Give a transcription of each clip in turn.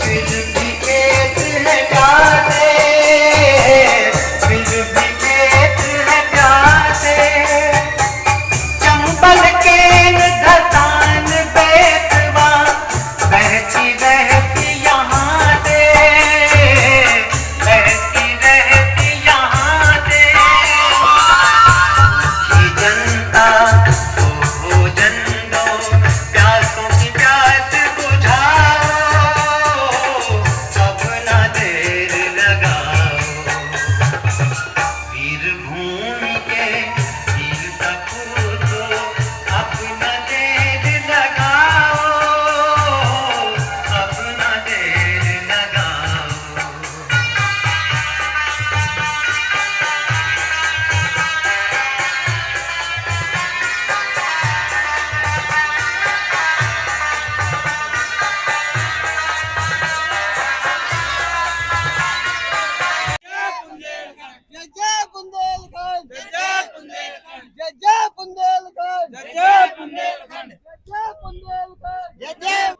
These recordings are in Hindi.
फिर भी एक है प्यासे, फिर भी एक है प्यासे। चंबल के धतान बेतवा बहती रहती यहाँ से, बहती रहती यहाँ से। की जनता को भोजन दो, प्यासों की प्यास बुझाओ, अपना देर लगाओ। वीर भूमि के वीर सपूतों, अपना देर लगाओ, अपना देर लगाओ। जय जय बुंदेलखंड, जय जय बुंदेलखंड, जय जय बुंदेलखंड, जय जय बुंदेलखंड, जय जय बुंदेलखंड, जय जय।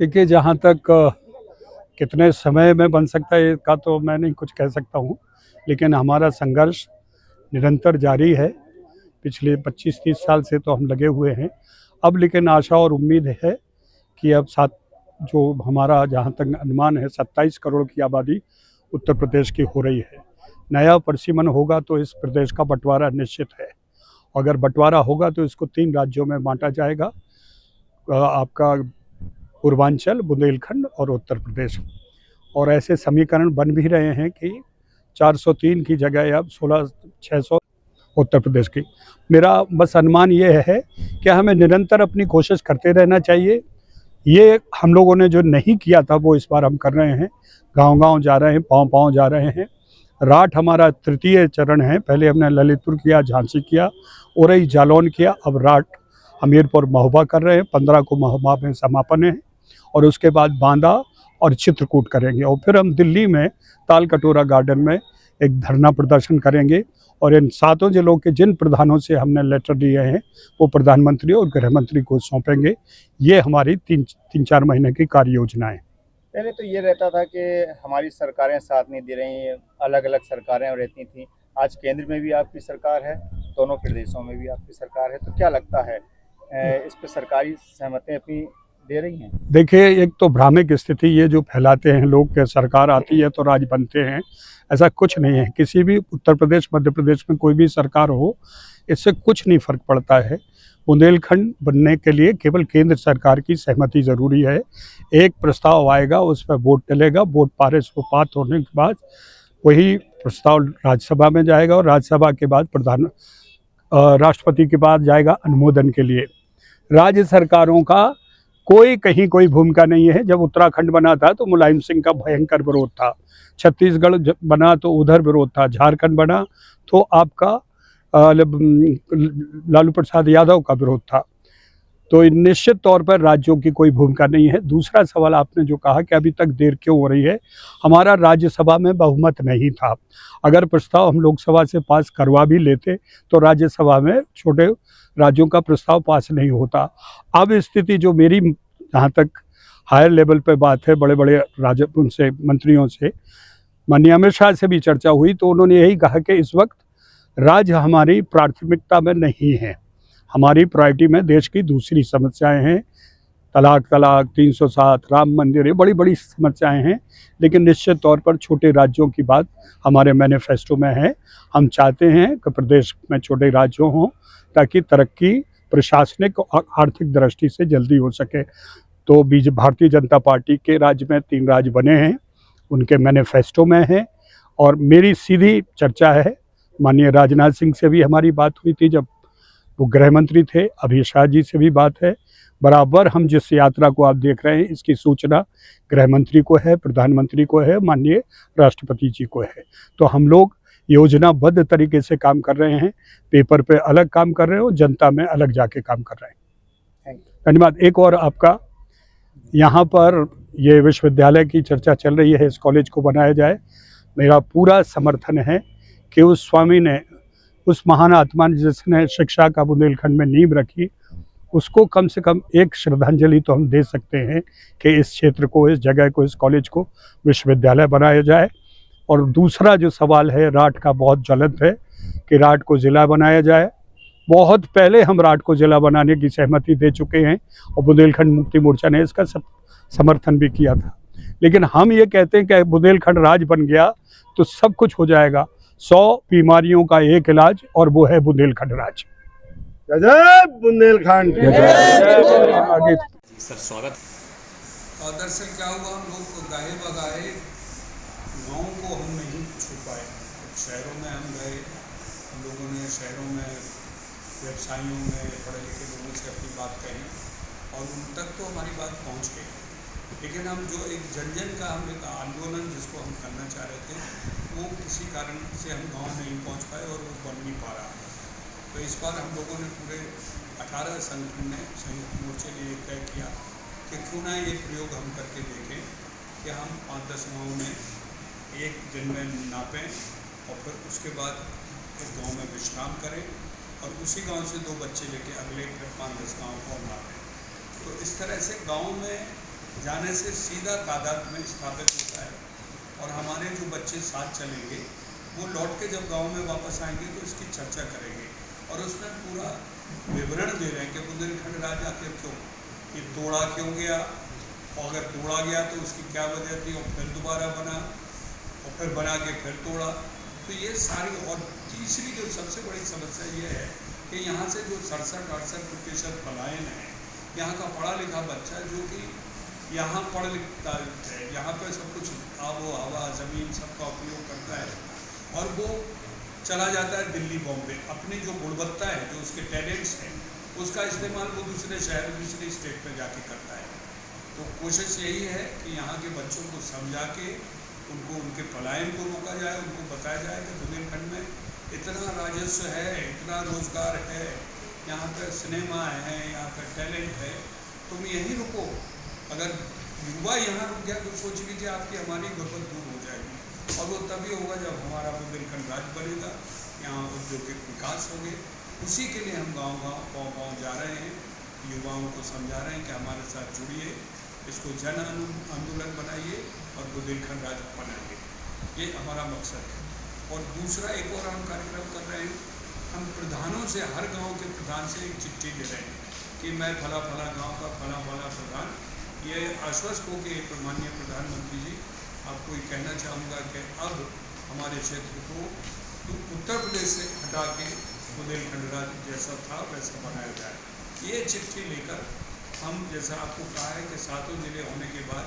देखिए, जहाँ तक कितने समय में बन सकता है का तो मैं नहीं कुछ कह सकता हूँ, लेकिन हमारा संघर्ष निरंतर जारी है। पिछले 25-30 साल से तो हम लगे हुए हैं। अब लेकिन आशा और उम्मीद है कि अब जो हमारा जहाँ तक अनुमान है 27 करोड़ की आबादी उत्तर प्रदेश की हो रही है। नया परिसीमन होगा तो इस प्रदेश का बंटवारा निश्चित है। अगर बंटवारा होगा तो इसको 3 राज्यों में बांटा जाएगा, आपका पूर्वांचल, बुंदेलखंड और उत्तर प्रदेश। और ऐसे समीकरण बन भी रहे हैं कि 403 की जगह अब 600 उत्तर प्रदेश की। मेरा बस अनुमान ये है कि हमें निरंतर अपनी कोशिश करते रहना चाहिए। ये हम लोगों ने जो नहीं किया था वो इस बार हम कर रहे हैं। गांव-गांव जा रहे हैं, पाँव-पाँव जा रहे हैं। राठ हमारा तृतीय चरण है। पहले हमने ललितपुर किया, झांसी किया, औरई जालौन किया, अब राठ हमीरपुर महोबा कर रहे हैं। 15 को महोबा में समापन है और उसके बाद बांदा और चित्रकूट करेंगे। और फिर हम दिल्ली में ताल कटोरा गार्डन में एक धरना प्रदर्शन करेंगे और इन 7 जिलों के जिन प्रधानों से हमने लेटर लिए हैं वो प्रधानमंत्री और गृह मंत्री को सौंपेंगे। ये हमारी 3-4 महीने की कार्य योजना है। पहले तो ये रहता था कि हमारी सरकारें साथ नहीं दे रही, अलग अलग सरकारें रहती थी। आज केंद्र में भी आपकी सरकार है, दोनों प्रदेशों में भी आपकी सरकार है, तो क्या लगता है इस पर सरकारी सहमति अपनी दे रही हैं? देखिए, एक तो भ्रामक स्थिति ये जो फैलाते हैं लोग कि सरकार आती है तो राज बनते हैं, ऐसा कुछ नहीं है। किसी भी उत्तर प्रदेश, मध्य प्रदेश में कोई भी सरकार हो, इससे कुछ नहीं फर्क पड़ता है। बुंदेलखंड बनने के लिए केवल केंद्र सरकार की सहमति ज़रूरी है। एक प्रस्ताव आएगा, उस पर वोट डलेगा, वोट पास होने के बाद वही प्रस्ताव राज्यसभा में जाएगा और राज्यसभा के बाद राष्ट्रपति के पास जाएगा अनुमोदन के लिए। राज्य सरकारों का कहीं कोई भूमिका नहीं है। जब उत्तराखंड बना था तो मुलायम सिंह का भयंकर विरोध था, छत्तीसगढ़ बना तो उधर विरोध था, झारखंड बना तो आपका लालू प्रसाद यादव का विरोध था। तो निश्चित तौर पर राज्यों की कोई भूमिका नहीं है। दूसरा सवाल आपने जो कहा कि अभी तक देर क्यों हो रही है, हमारा राज्यसभा में बहुमत नहीं था। अगर प्रस्ताव हम लोकसभा से पास करवा भी लेते तो राज्यसभा में छोटे राज्यों का प्रस्ताव पास नहीं होता। अब स्थिति जो मेरी जहाँ तक हायर लेवल पे बात है, बड़े बड़े उनसे मंत्रियों से, माननीय अमित शाह से भी चर्चा हुई तो उन्होंने यही कहा कि इस वक्त राज्य हमारी प्राथमिकता में नहीं है। हमारी प्रायोरिटी में देश की दूसरी समस्याएं हैं, तलाक 307, राम मंदिर, ये बड़ी बड़ी समस्याएं हैं। लेकिन निश्चित तौर पर छोटे राज्यों की बात हमारे मैनिफेस्टो में है। हम चाहते हैं कि प्रदेश में छोटे राज्यों हों ताकि तरक्की प्रशासनिक और आर्थिक दृष्टि से जल्दी हो सके। तो भारतीय जनता पार्टी के राज्य में 3 राज्य बने हैं, उनके मैनिफेस्टो में है। और मेरी सीधी चर्चा है, माननीय राजनाथ सिंह से भी हमारी बात हुई थी जब वो गृह मंत्री थे, अभी शाह जी से भी बात है। बराबर हम जिस यात्रा को आप देख रहे हैं इसकी सूचना गृह मंत्री को है, प्रधानमंत्री को है, माननीय राष्ट्रपति जी को है। तो हम लोग योजनाबद्ध तरीके से काम कर रहे हैं, पेपर पे अलग काम कर रहे हैं और जनता में अलग जाके काम कर रहे हैं। धन्यवाद। एक और आपका यहाँ पर ये विश्वविद्यालय की चर्चा चल रही है, इस कॉलेज को बनाया जाए। मेरा पूरा समर्थन है कि उस स्वामी ने, उस महान आत्मा ने जिसने शिक्षा का बुंदेलखंड में नींव रखी, उसको कम से कम एक श्रद्धांजलि तो हम दे सकते हैं कि इस क्षेत्र को, इस जगह को, इस कॉलेज को विश्वविद्यालय बनाया जाए। और दूसरा जो सवाल है, राठ का बहुत ज्वलंत है कि राठ को ज़िला बनाया जाए। बहुत पहले हम राठ को ज़िला बनाने की सहमति दे चुके हैं और बुंदेलखंड मुक्ति मोर्चा ने इसका समर्थन भी किया था। लेकिन हम ये कहते हैं कि बुंदेलखंड राज बन गया तो सब कुछ हो जाएगा। 100 बीमारियों का एक इलाज, और वो है बुंदेलखंड राज। गजब बुंदेलखंड। आगे सर स्वागत। और दरअसल क्या हुआ, हम लोग गाहे बगाहे गाँव को हम नहीं छू पाए। शहरों में हम गए, हम लोगों ने शहरों में व्यवसायियों में पढ़े लिखे लोगों से अपनी बात कही और उन तक तो हमारी बात पहुंच गई। लेकिन हम जो एक जन जन का हम एक आंदोलन जिसको हम करना चाह रहे थे, वो किसी कारण से हम गाँव नहीं पहुँच पाए और वो बन नहीं पा रहा। तो इस बार हम लोगों ने पूरे 18 संगठन ने संयुक्त मोर्चे ने ये तय किया कि क्यों ना ये प्रयोग हम करके देखें कि हम 5-10 गाँव में एक दिन में नापें और फिर उसके बाद एक गाँव में विश्राम करें और उसी गांव से 2 बच्चे लेके अगले फिर 5-10 गाँव को नापें। तो इस तरह से गांव में जाने से सीधा तादाद में स्थापित होता है और हमारे जो बच्चे साथ चलेंगे वो लौट के जब गांव में वापस आएंगे तो इसकी चर्चा करेंगे और उसमें पूरा विवरण दे रहे हैं कि बुंदेलखंड राज आखिर क्यों, ये तोड़ा क्यों गया, और अगर तोड़ा गया तो उसकी क्या वजह थी, और फिर दोबारा बना और फिर बना के फिर तोड़ा। तो ये सारी, और तीसरी जो सबसे बड़ी समस्या ये है कि यहाँ से जो 67-68% पलायन है, यहाँ का पढ़ा लिखा बच्चा जो कि यहाँ पढ़ लिखता है, यहाँ पे सब कुछ आबो हवा ज़मीन सबका उपयोग करता है और वो चला जाता है दिल्ली बॉम्बे। अपनी जो गुणवत्ता है, जो उसके टैलेंट्स हैं, उसका इस्तेमाल वो दूसरे शहर दूसरे स्टेट में जाके करता है। तो कोशिश यही है कि यहाँ के बच्चों को समझा के उनको उनके पलायन को रोका जाए, उनको बताया जाए कि बुंदेलखंड में इतना राजस्व है, इतना रोजगार है, यहाँ पर सिनेमा है, यहाँ पर टैलेंट है, तुम यहीं रुको। अगर युवा यहाँ रुक गया तो सोच लीजिए आपकी हमारी गुर्बत दूर हो जाएगी और वो तभी होगा जब हमारा बुंदेलखंड राज बनेगा, यहाँ औद्योगिक विकास होंगे। उसी के लिए हम गाँव जा रहे हैं, युवाओं को समझा रहे हैं कि हमारे साथ जुड़िए, इसको जन आंदोलन बनाइए और बुंदेलखंड राज बनाइए। ये हमारा मकसद है। और दूसरा एक और हम कार्यक्रम कर रहे हैं, हम प्रधानों से, हर गांव के प्रधान से एक चिट्ठी ले रहे हैं कि मैं फला फला गांव का फला फला प्रधान, ये आश्वस्त हो के माननीय प्रधानमंत्री जी आपको ये कहना चाहूँगा कि अब हमारे क्षेत्र को उत्तर प्रदेश से हटा के बुंदेलखंड राज जैसा था वैसा बनाया जाए। ये चिट्ठी लेकर हम, जैसा आपको कहा है कि 7 जिले होने के बाद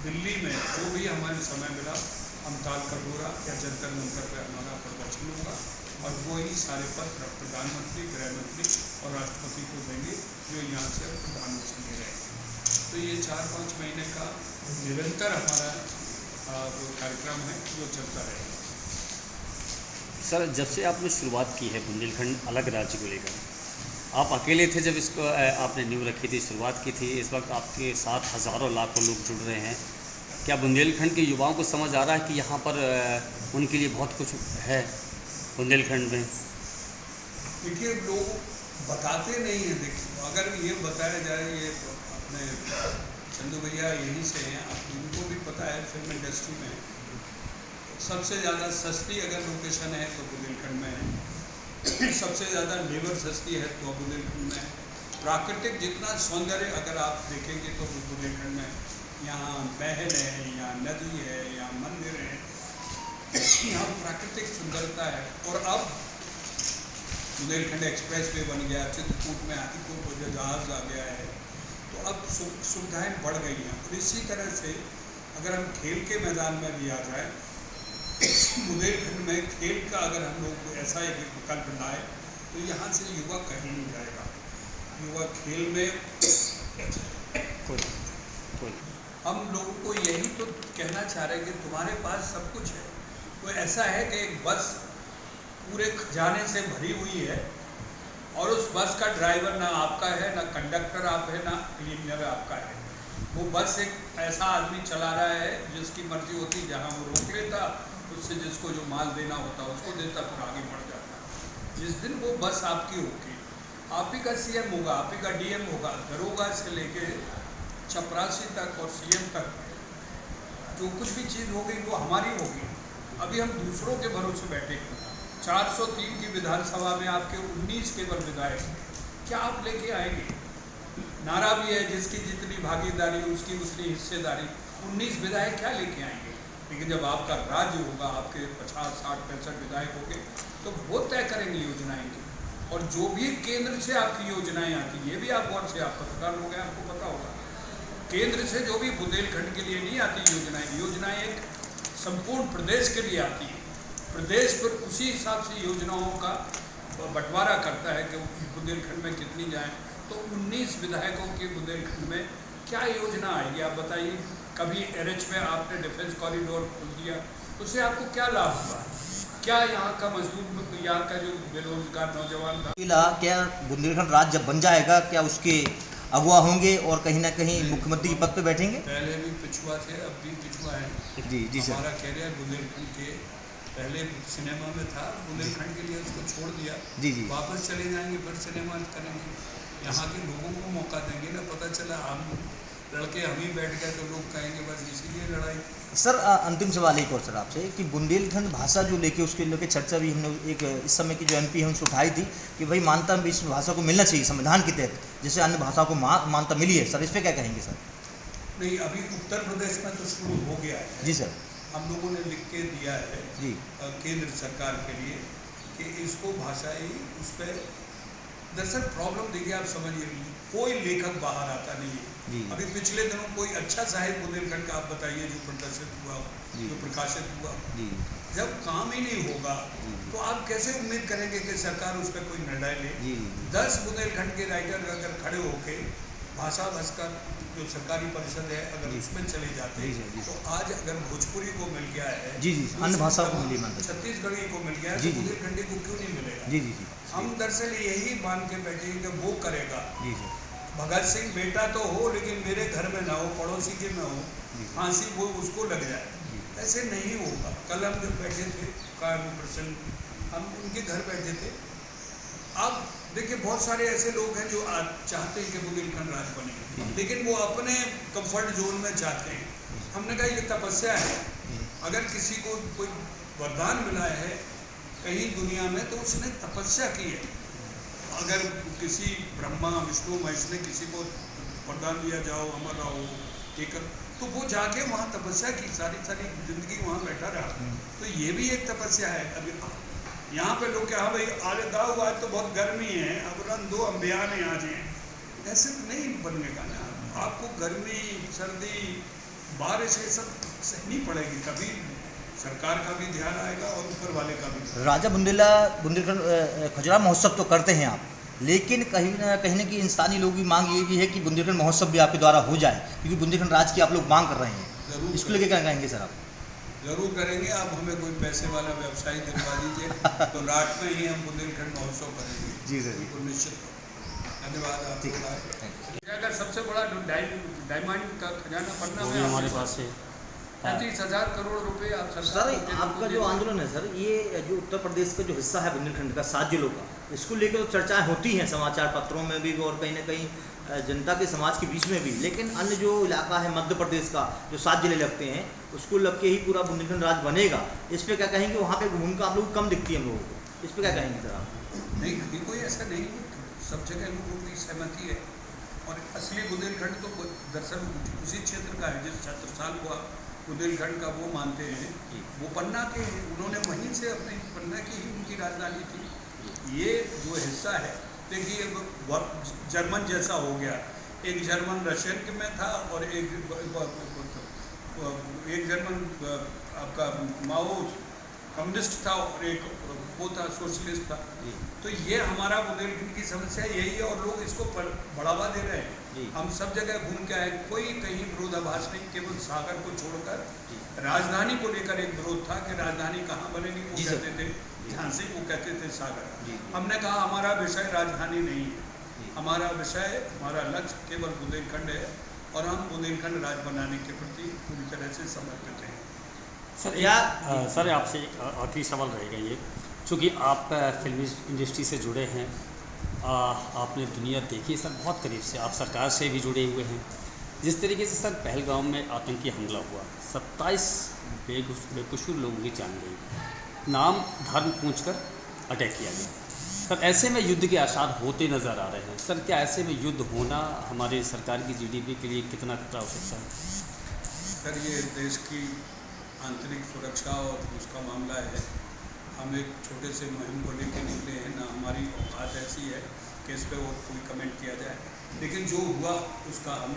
दिल्ली में जो भी हमारे समय मिला, हम ताल कटोरा या जंतर मंतर पर हमारा प्रदर्शन होगा और वही सारे पत्र प्रधानमंत्री, गृह मंत्री और राष्ट्रपति को देंगे जो यहाँ से प्रधानमंत्री ले रहे हैं। तो ये 4-5 महीने का निरंतर हमारा वो कार्यक्रम है जो चलता रहेगा। सर जब से आपने शुरुआत की है बुंदेलखंड अलग राज्य को लेकर, आप अकेले थे जब इसको आपने नींव रखी थी, शुरुआत की थी, इस वक्त आपके साथ हज़ारों लाखों लोग जुड़ रहे हैं। क्या बुंदेलखंड के युवाओं को समझ आ रहा है कि यहाँ पर उनके लिए बहुत कुछ है बुंदेलखंड में? देखिए, लोग बताते नहीं हैं। देखिए, अगर ये बताया जाए, ये अपने चंदू भैया यहीं से हैं, उनको भी पता है फिल्म इंडस्ट्री में सबसे ज़्यादा सस्ती अगर लोकेशन है तो बुंदेलखंड में है, सबसे ज़्यादा लेबर सस्ती है तो बुंदेलखंड में है। प्राकृतिक जितना सौंदर्य अगर आप देखेंगे तो बुंदेलखंड में, यहाँ महल है, यहाँ नदी है, यहाँ मंदिर है, यहाँ प्राकृतिक सुंदरता है। और अब बुंदेलखंड एक्सप्रेस वे बन गया, चित्रकूट में हाथीपुर को जहाज आ गया है, तो अब सुविधाएं बढ़ गई हैं। और इसी तरह से अगर हम खेल के मैदान में भी आ जाए, बुंदेलखंड में खेल का अगर हम लोग ऐसा एक विकल्प लाए तो यहाँ से युवा कहीं नहीं जाएगा। युवा खेल में हम लोगों को यही तो कहना चाह रहे हैं कि तुम्हारे पास सब कुछ है। तो ऐसा है कि एक बस पूरे खजाने से भरी हुई है और उस बस का ड्राइवर ना आपका है, ना कंडक्टर आप है, ना इंजीनियर आपका है। वो बस एक ऐसा आदमी चला रहा है जिसकी मर्जी होती, जहाँ वो रोक लेता, उससे जिसको जो माल देना होता उसको देता, फिर आगे बढ़ जाता। जिस दिन वो बस आपकी होगी, आप ही का सीएम होगा, आप ही का डीएम होगा, दरोगा से लेके चपरासी तक और सीएम तक जो कुछ भी चीज़ होगी वो हमारी होगी। अभी हम दूसरों के भरोसे बैठे। 403 की विधानसभा में आपके 19 केवल विधायक, क्या आप लेके आएंगे? नारा भी है जिसकी जितनी भागीदारी उसकी उतनी हिस्सेदारी। 19 विधायक क्या लेके आएंगे? लेकिन जब आपका राज्य होगा, आपके 50, 60, 65 विधायक होंगे, तो वो तय करेंगे योजनाएं की। और जो भी केंद्र से आपकी योजनाएं आती, ये भी आप गौर से, आप पत्रकार हो गए, आपको पता होगा, केंद्र से जो भी बुंदेलखंड के लिए नहीं आती योजनाएं एक संपूर्ण प्रदेश के लिए आती है। प्रदेश फिर उसी हिसाब से योजनाओं का बंटवारा करता है कि बुंदेलखंड में कितनी जाए। तो 19 विधायकों की बुंदेलखंड में क्या योजना आएगी, आप बताइए। कभी एनएच में आपने डिफेंस कॉरिडोर खोल दिया, उससे आपको क्या लाभ हुआ? क्या यहाँ का मजदूर, यहाँ का जो बेरोजगार नौजवान था, क्या बुंदेलखंड राज्य जब बन जाएगा, क्या उसके अगुवा होंगे और कहीं ना कहीं मुख्यमंत्री के पद पे बैठेंगे? पहले भी पिछुआ थे, अब भी पिछुआ है। जी सर। हमारा कैरियर बुंदेलखंड के पहले सिनेमा में था, बुंदेलखंड के लिए उसको छोड़ दिया। जी। वापस चले जाएंगे, फिर सिनेमा करेंगे, यहाँ के लोगों को मौका देंगे ना। पता चला हम लड़के हम ही बैठ गए तो लोग कहेंगे बस इसीलिए लड़ाई। सर अंतिम सवाल एक और सर आपसे कि बुंदेलखंड भाषा जो लेके उसके लेके चर्चा भी हमने एक इस समय की जो एमपी है उनसे उठाई थी कि भाई मान्यता इस भाषा को मिलना चाहिए संविधान के तहत, जैसे अन्य भाषा को मान्यता मिली है। सर इस पर क्या कहेंगे सर? नहीं, अभी उत्तर प्रदेश में तो शुरू हो गया है। जी सर। हम लोगों ने लिख के दिया है जी केंद्र सरकार के लिए कि इसको भाषाई उस पर। दरअसल प्रॉब्लम देखिए, आप समझिए, कोई लेखक बाहर आता नहीं है। अभी पिछले दिनों कोई अच्छा साहित्य बुंदेलखंड का आप बताइए जो प्रदर्शित हुआ, जो प्रकाशित हुआ। जब काम ही नहीं होगा तो आप कैसे उम्मीद करेंगे कि सरकार उस पर कोई निर्णय ले? 10 बुंदेलखंड के राइटर अगर खड़े होके भाषा भास्कर जो सरकारी परिषद है अगर उसमें चले जाते तो आज अगर भोजपुरी को मिल गया है, अन्य भाषा को मिली, छत्तीसगढ़ी को मिल गया है, तो बुंदेलखंडी को क्यों नहीं मिलेगा? हम दरअसल यही मान के बैठे कि वो करेगा। भगत सिंह बेटा तो हो लेकिन मेरे घर में ना हो, पड़ोसी के में हो, फांसी वो उसको लग जाए, ऐसे नहीं होगा। कल हम जब बैठे थे प्रसन्न, हम उनके घर बैठे थे। अब देखिए बहुत सारे ऐसे लोग हैं जो आज चाहते हैं कि बुंदेलखंड राज बने, लेकिन वो अपने कंफर्ट जोन में चाहते हैं। हमने कहा ये तपस्या है। अगर किसी को कोई वरदान मिला है कहीं दुनिया में तो उसने तपस्या की है। अगर किसी ब्रह्मा विष्णु महेश ने किसी को वरदान दिया जाओ अमर रहो एक, तो वो जाके वहाँ तपस्या की, सारी जिंदगी वहाँ बैठा रहा। तो ये भी एक तपस्या है। अभी यहाँ पे लोग क्या, हाँ भाई आरे दाऊ आज तो बहुत गर्मी है, अब रन दो हम बयान आ जाए, ऐसे नहीं बनेगा ना। आपको गर्मी सर्दी बारिश ये सब सहनी पड़ेगी, तभी सरकार का भी ध्यान आएगा और ऊपर वाले का भी। राजा बुंदेलखंड खजुराहो महोत्सव तो करते हैं आप, लेकिन कहीं ना कि इंसानी लोगों की मांग ये भी है कि बुंदेलखंड महोत्सव भी आपके द्वारा हो जाए, क्योंकि बुंदेलखंड राज की आप लोग मांग कर रहे हैं। इसको लेके क्या कहेंगे सर आप? जरूर करेंगे। आप हमें कोई पैसे वाला व्यवसाय दिलवा दीजिए तो रात में ही हम बुंदेलखंड महोत्सव करेंगे। जी सर, बिल्कुल निश्चित। धन्यवाद आपको। अगर सबसे बड़ा डायमंड का खजाना पन्ना में हमारे पास है 35,000 करोड़ रुपए। आप सर आपका जो आंदोलन है सर, ये जो उत्तर प्रदेश का जो हिस्सा है बुंदेलखंड का, 7 जिलों का, इसको लेकर तो चर्चाएं होती हैं समाचार पत्रों में भी और कहीं ना कहीं जनता के समाज के बीच में भी, लेकिन अन्य जो इलाका है मध्य प्रदेश का जो 7 जिले लगते हैं उसको लग के ही पूरा बुंदेलखंड राज बनेगा। इस पर क्या कहेंगे? वहाँ पे भूमिका आप लोग कम दिखती है हम लोगों को, इस पर क्या कहेंगे सर आप? नहीं, कोई ऐसा नहीं, सब जगह लोगों की सहमति है। और असली बुंदेलखंड तो दरअसल उसी क्षेत्र का है जिस छत्रसाल को बुंदेलखंड का वो मानते हैं, वो पन्ना के हैं। उन्होंने वहीं से अपनी पन्ना की ही उनकी राजधानी थी। ये जो हिस्सा है देखिए जर्मन जैसा हो गया, एक जर्मन रशियन में था और एक जर्मन आपका माओ कम्युनिस्ट था और एक वो था सोशलिस्ट था। तो ये हमारा बुंदेलखंड की समस्या यही है और लोग इसको बढ़ावा दे रहे हैं। हम सब जगह घूम के आए, कोई कहीं विरोधाभास नहीं, केवल सागर को छोड़कर राजधानी को लेकर एक विरोध था कि राजधानी कहाँ बनेगी। वो कहते थे झांसी, वो कहते थे सागर। हमने कहा हमारा विषय राजधानी नहीं है, हमारा विषय, हमारा लक्ष्य केवल बुंदेलखंड है और हम बुंदेलखंड राज्य बनाने के प्रति पूरी तरह से समर्पित हैं। सर आपसे एक आखिरी सवाल रहेगा ये, चूँकि आप फिल्म इंडस्ट्री से जुड़े हैं, आपने दुनिया देखी सर बहुत करीब से, आप सरकार से भी जुड़े हुए हैं। जिस तरीके से सर पहलगाम में आतंकी हमला हुआ, 27 बेकसूर लोगों की जान गई, नाम धर्म पूछकर अटैक किया गया। सर ऐसे में युद्ध के आसार होते नज़र आ रहे हैं। सर क्या ऐसे में युद्ध होना हमारे सरकार की जीडीपी के लिए कितना खतरा हो सकता है? सर ये देश की आंतरिक सुरक्षा और उसका मामला है। हम एक छोटे से मुहिम को लेकर निकले हैं, ना हमारी औकात ऐसी है कि इस पर और कोई कमेंट किया जाए, लेकिन जो हुआ उसका हम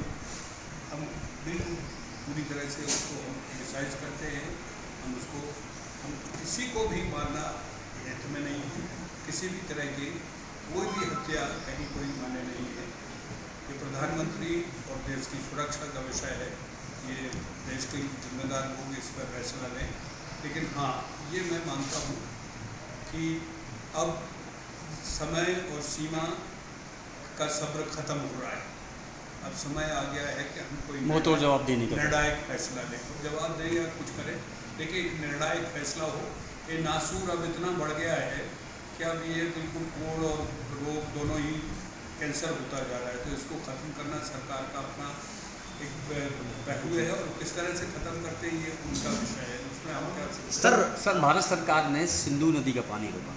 बिल्कुल पूरी तरह से उसको हम क्रिटिसाइज करते हैं। हम किसी को भी मारना हित में नहीं है, किसी भी तरह की कोई भी हत्या कहीं कोई मान्य नहीं है। ये प्रधानमंत्री और देश की सुरक्षा का विषय है, ये देश के जिम्मेदार लोग इस पर फैसला लें। लेकिन हाँ, ये मैं मानता हूँ कि अब समय और सीमा का सब्र खत्म हो रहा है। अब समय आ गया है कि हम कोई वो तो जवाब देने का निर्णायक फैसला लें, जवाब दें या कुछ करें, लेकिन निर्णायक फैसला हो। ये नासूर अब इतना बढ़ गया है कि अब ये बिल्कुल कोड़ और रोग दोनों ही कैंसर होता जा रहा है। तो इसको ख़त्म करना सरकार का अपना एक पहलू है, और किस तरह से ख़त्म करते हैं ये उनका विषय है, उसमें हम क्या सर भारत सरकार ने सिंधु नदी का पानी रोका,